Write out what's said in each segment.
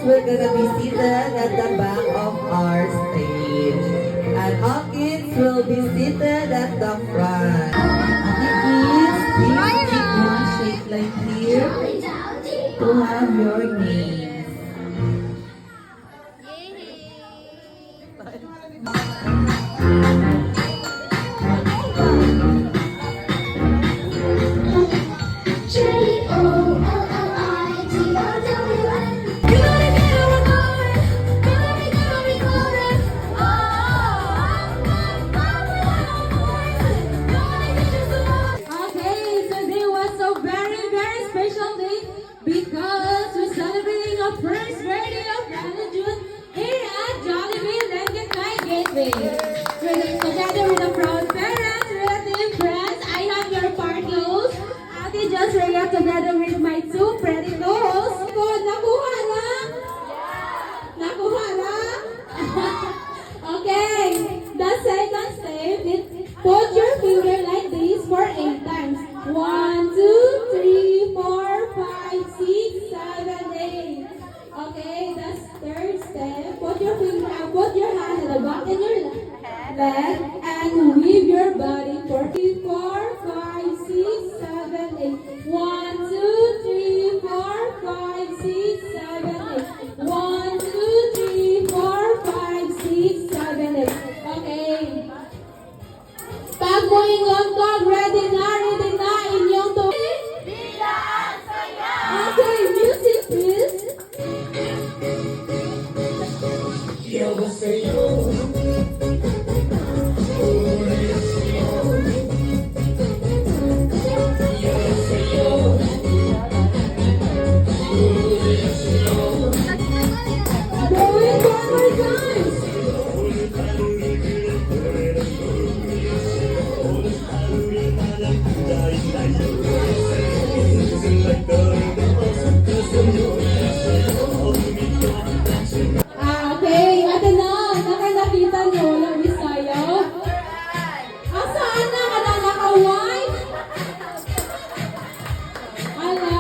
we're gonna be seated at the back of our stage. And all kids will be seated at the front. Okay, kids, please take one shake like here to have your names. Because we're celebrating our first birthday of Brandon June here at Jollibee Lincoln Night Gateway. Together with the proud parents, relatives, friends, I have your partners. Ate Just Rhea together with my two pretty co-hosts. Nakuha na? Nakuha na? Okay, the second step is put your finger like this for 8 times. 1, 2, 3, 4, 5, 6, 7, 8. Okay, that's third step. Put your hand at the back of your leg and weave your body for 3, 4, 5, 6, 7, 8. 1, 2, 3, 4, 5, 6, 7, 8. 1, 2, 3, 4, 5, 6, 7, 8. Okay. Pag moing longkog, ready na inyong to. Okay, music please. Yo say yo. Do it one more time. Okay, ate na, nakita nyo walang Bisaya. Saan na ka na naka-white? Ala.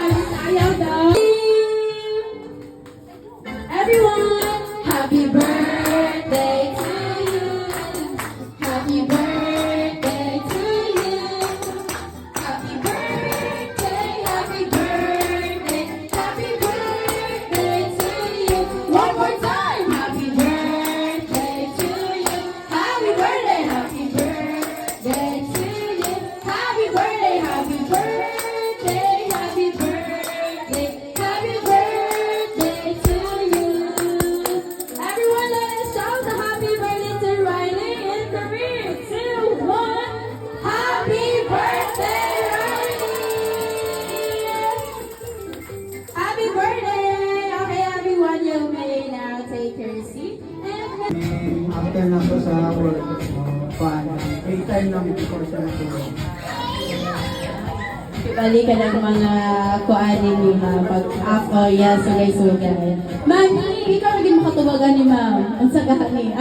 Ang Bisaya daw. Everyone, happy birthday to you. Happy birthday to you. Happy birthday, happy birthday, happy birthday to you. One more time, happy birthday to you. Happy birthday to you. Happy birthday, happy birthday, happy birthday, happy birthday to you. Everyone, let us shout the happy birthday to Riley in 3, 2, 1. Happy birthday, Riley! Happy birthday! Okay, everyone, you may now take your seat. And After na po sa work, free time lang before sa natulog. ibalik ka ng mga kuanin ni ma'am. Oh, yes, sugay-sugay. Mami, ikaw naging makatubagan ni ma'am. Ang sagani.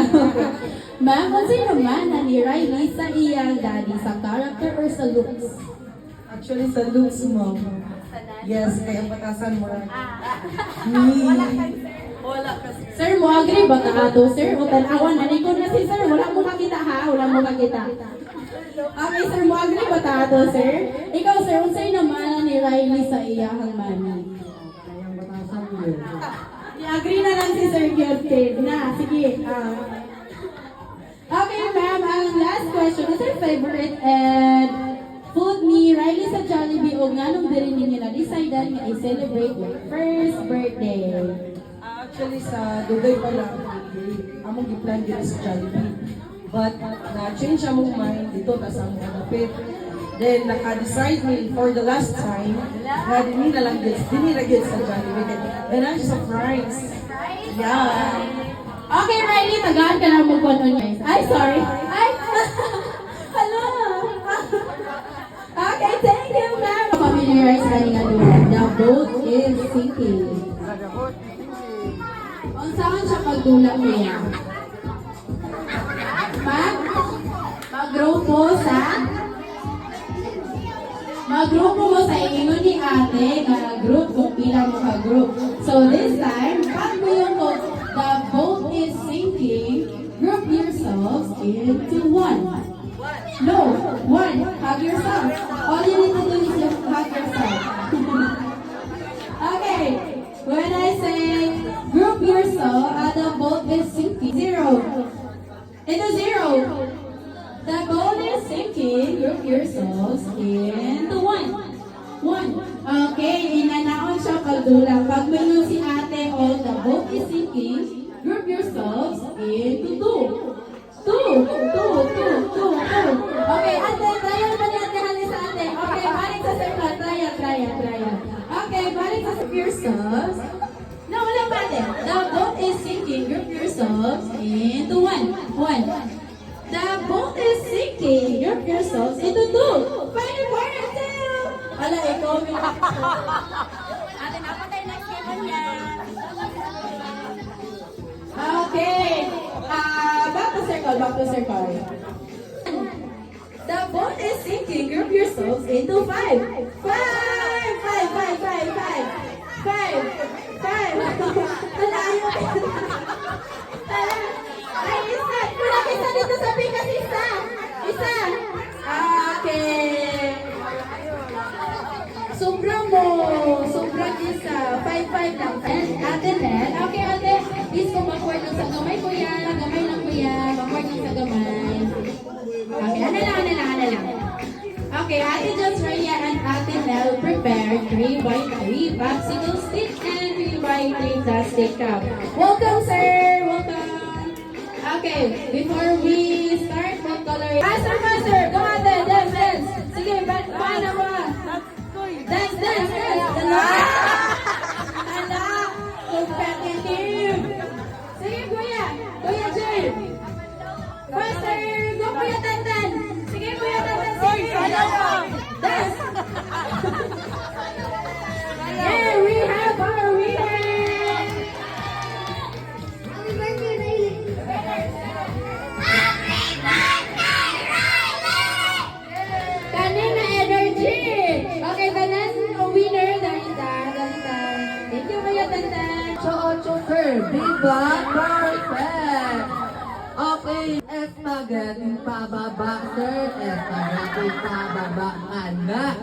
Ma'am, kung sino man na ni Riley sa iyang daddy, sa character or sa looks? Actually, sa looks mo. Yes, kaya patasan mo lang. Sir, mo agree ba ka ato, sir? O tanawan, nanikon na si sir. Wala mo makita ha? Wala mo makita. Okay, sir, mo agree ba ka ato, sir? Ikaw, sir, kung sa'yo naman ni Riley sa iyang mami. Kayang batasan mo yun. I-agree na lang si Sir Gilfred. Na, sige. Okay, ma'am, ang last question. What's your favorite and food ni Riley sa Jollibee o nga nung din ninyo na-decidean nga i-celebrate your first birthday? Actually, sa Dubai pa lang, among giplan dito sa Jollibee. But, na-change among mind dito, tas among hanapit. Then, naka-decide me for the last time, na dini na lang sa Jollibee. And I'm surprised. Yeah. Okay, Riley, tagaan ka lang magkuhan niya. Ay, sorry. Ay, hello. Okay, thank you, ma'am. Familiarize ka nga doon. The boat is sinking. Kung saan siya pagdulang niya? Mag-grupo mo sa ingon ni ating group kung pila mo ka-group. So this time, pag mo yung the boat is sinking, group yourselves into one. No, one. Hug yourself. All you need to do is just hug yourself. Okay. When I say group yourself, the boat is sinking. Zero. Into zero. The boat is sinking. Group yourselves into one. One. Okay. Inanaon siya pagdulang. Pag mayroon si ate, all the boat is sinking. Group yourselves into two. Two. Okay, ate, trial pa niya ate Halis sa ate. Okay, balik sa circle. Trial. Okay, balik sa yourselves. No, wala pa ate. The boat is sinking. Group yourselves into one. The boat is sinking. Group yourselves into two. Final part, ate. Ala, ikaw yung... Ate, napatay na schedule niya. Okay. Back to circle. The boat is sinking. Group yourselves into five. Five. Tala, ay, isa. Kulang isa dito sa pikas. Isa. Okay. Sobrang isa. 5 lang. Ate Nel. Okay, ate. Please kung backward lang sa gamay, kuya. Gamay lang, kuya. Backward lang sa gamay. Okay, ano lang. Okay, Ate Jones Raya and Ate Nel prepared 3x3 popsicle stick and 3x3 plastic cup. Welcome, sir. Welcome. Okay, before we start, what color? Faster. Go ate. Dance. Sige, paano ba? Dance. Hala. Competitive. Sige, kuya. Kuya Jay. Faster. Go, kuya Tantan. Sige, kuya Tantan. Sige. Dance. And we have our winner. Kanina energy. Okay, tanan winner Dalita. Thank you, kuya Tantan. Choker, diba? Perfect! Okay, spaghetti pababa, sir. Spaghetti pababa, anak.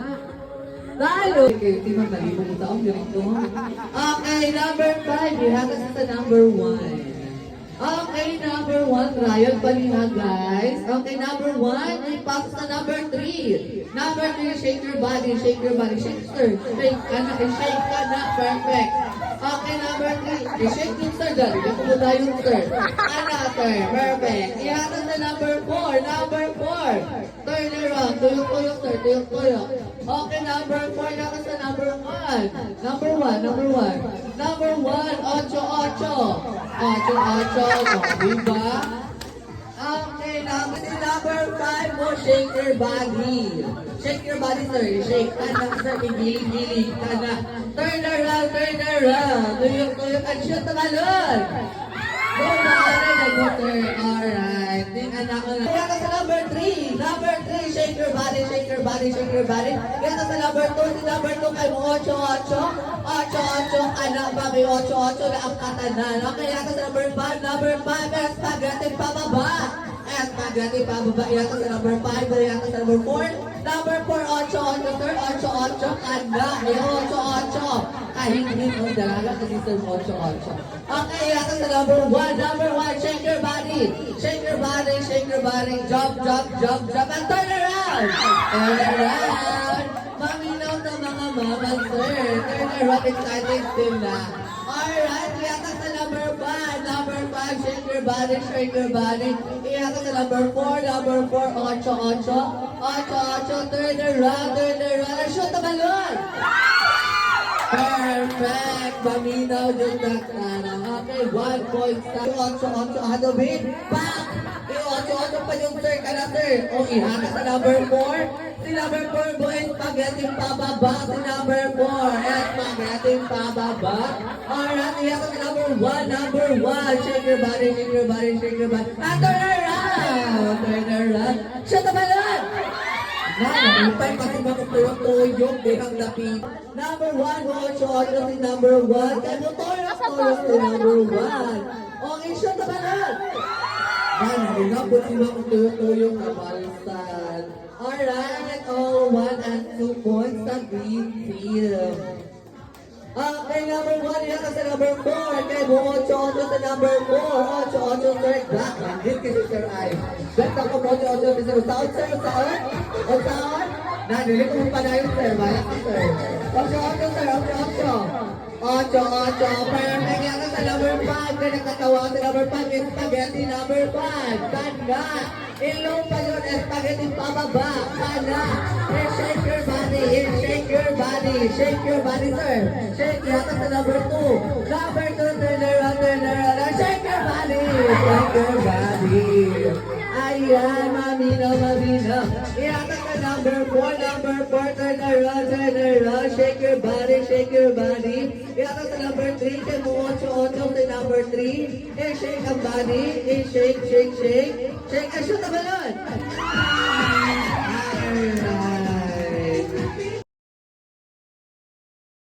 Lalo! Okay, di ba mali mo ito ang ganito? Okay, number 5. Ihatas sa number 1. Okay, number 1. Trial pa niya, guys. Okay, number 1. Ipasok sa number 3. Number 3, shake your body. Shake, sir. Shake ka na. Perfect. Okay, number 3. I-shake yung sir dyan. Ito mo tayo yung sir. Sir. Perfect. Ihatas sa number 4. Number 4. Turn around. Tuyok, sir. Tuyok. Okay, number 4. Ihatas sa number 1. Number 1. Number 1. 8. 8. Diba? Okay, number 5 mo, shake your body. Shake your body, sir. Shake ka na, sir. Gilig ka na. Turn around. Tuyok, and shoot the balloon. Go, sir. Alright. Ting anak ko na. Kaya sa number 3. Number 3, shake your body. Kaya sa number 2, si number 2 kay mo, 8. 8, anak ba? May 8 na ang katanan. Okay, kaya sa number 5. Number 5, spaghetti pababa. Spaghetti pababa. Kaya sa number 5. Kaya sa number 4. Number 4, 8, sir. 8, anak. May 8. Kahit hindi mo dalaga kasi sir 8. Okay, kaya sa number 1. Number 1, shake your body. Shake your body. Jump. And turn around. Maminaw na mga mama, sir. Turn around, excited still na. Alright, kaya sa number 5. Number 5, shake your body. Kaya sa number 4. Number 4, 8. Turn around. And shoot the balloon. Perfect! Maminaw yung naktara. Okay, 1 point sa 8. Ano, babe? Back! 8 pa yung sir ka na, sir. O, ihana sa number 4. Si number 4 mo, spaghetti pababa. Si number 4, spaghetti pababa. Alright, ihana sa number 1. Number 1. Shake your body. And turn around. Shoot the balloon! Now, Upay kasi matutuyok-tuyok, bihang lapit. Number 1, Ocho si number 1. Kaya mo tuyok-tuyok si number 1. Okay, siya na ba na? Man, inabot si matutuyok-tuyok na balisan. Alright, all 1 and 2 points sa green field. Okay, number 1 yan sa number 4. Kaya mo 8 sa number 4. 8 sir, black. Hindi kasi sir ay. Ganda ko mo 8 sir. Saan sir? Saan? O saan? Nanili ko pa na yun sir. Bayak ka sir. 8 sir. 8. Perfect yan sa number 5. Kaya nakatawa sa number 5. Spaghetti number 5. Ganda. Ilong pa yun. Spaghetti pababa. Ganda. Shake your body. Shake your body. Shake your body sir. Shake yata sa number 2. Number 2. Turn around. Shake your body. Shake your body. Ayan, mamino. Yata sa number 4. Number 4. Turn around. Shake your body. Shake your body. Yata sa number 3. Kaya mo 8 sa number 3. Shake ang body. Shake. Shake. Shoot ang balon.